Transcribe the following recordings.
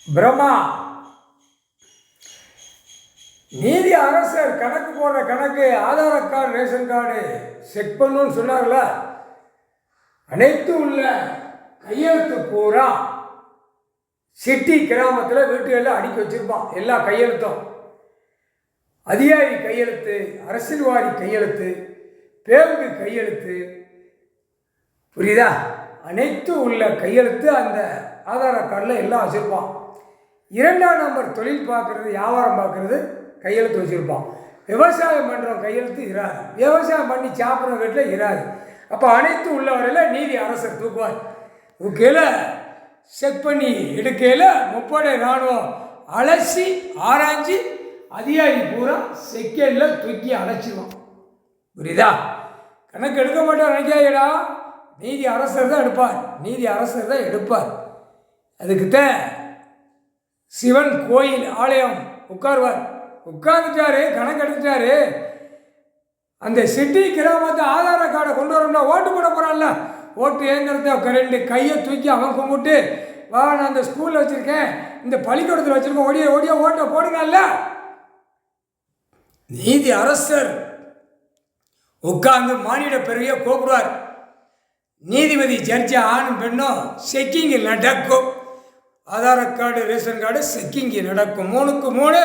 பிரம்மா நீதி அரசர் கணக்கு போடுற கணக்கு Aadhaar card ration card check பண்ணணும்னு சொன்னார்ல. அனைத்து உள்ள கையெழுத்து பூரா சிட்டி கிராமத்தில் வீட்டுகளில் அடுக்கி வச்சிருப்பான். எல்லா கையெழுத்தும் அதிகாரி கையெழுத்து, அரசியல்வாதி கையெழுத்து, பேருந்து கையெழுத்து, புரியுதா? அனைத்து உள்ள கையெழுத்து அந்த ஆதார் கார்டில் எல்லாம் வச்சுருப்பான். 2ஆம் நம்பர் தொழில் பார்க்குறது, வியாபாரம் பார்க்குறது கையெழுத்து வச்சுருப்பான். விவசாயம் பண்ணுறோம் கையெழுத்து இராது. விவசாயம் பண்ணி சாப்பிட்ற வீட்டில் இராது. அப்போ அனைத்து உள்ள வரையில் நீதி அரசர் தூக்குவார். கீழே செக் பண்ணி எடுக்கையில் முப்படை இராணுவம் அலசி ஆராய்ச்சி அதிகாரி பூரா செகண்டில் தூக்கி அழைச்சிடுவான். புரியுதா? கணக்கு எடுக்க மாட்டார் நினைக்காதடா. நீதி அரசர் தான் எடுப்பார். நீதி அரசர் தான் எடுப்பார். அதுக்குத்தான் சிவன் கோயில் ஆலயம் உட்காருவார். உட்கார்ந்துட்டாரு, கணக்கு எடுத்துட்டாரு. அந்த சிட்டி கிராமத்தை ஆதார் கார்டை கொண்டு வரணும்னா ஓட்டு போட போகிறான்ல, ஓட்டு ஏந்திரத்தை 2 கையை தூக்கி அவன் கும்பிட்டு, வா நான் அந்த ஸ்கூலில் வச்சுருக்கேன், இந்த பள்ளிக்கூடத்தில் வச்சுருக்கேன், ஓடிய ஓட்டை போடுங்கல்ல. நீதி அரசர் உட்கார்ந்து மானிட பிறவியை கூப்பிடுவார். நீதிபதி ஜட்ஜி ஆணும் பெண்ணும் செக்கிங்கு நடக்கும். Aadhaar card ration card checking நடக்கும். 3க்கு 3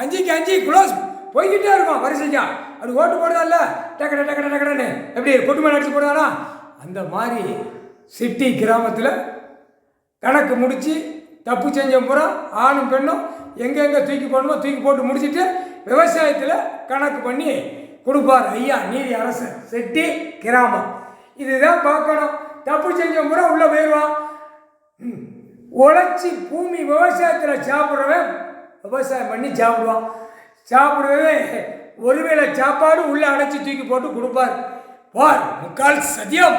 5க்கு 5 க்ளோஸ் போய்கிட்டே இருக்கும் வரிசைக்கா. அது ஓட்டு போடுதால டக்கட டக்கட டக்கடன்னு எப்படி கொட்டுமலை அடித்து போடுவானா அந்த மாதிரி சிட்டி கிராமத்தில் கணக்கு முடித்து தப்பு செஞ்ச பூரா ஆணும் பெண்ணும் எங்கெங்கே தூக்கி போடணுமோ தூக்கி போட்டு முடிச்சுட்டு விவசாயத்தில் கணக்கு பண்ணி கொடுப்பார் ஐயா நீதி அரசர். சிட்டி கிராமம் இதுதான் பார்க்கணும். தப்பு செஞ்ச பூரா உள்ளே போயிடுவான். உழைச்சி பூமி விவசாயத்தில் சாப்பிட்றவன் விவசாயம் பண்ணி சாப்பிடுவான். சாப்பிடுறவே ஒருவேளை சாப்பாடு உள்ளே அடைச்சி தூக்கி போட்டு கொடுப்பார். பார் முக்கால் சத்தியம்.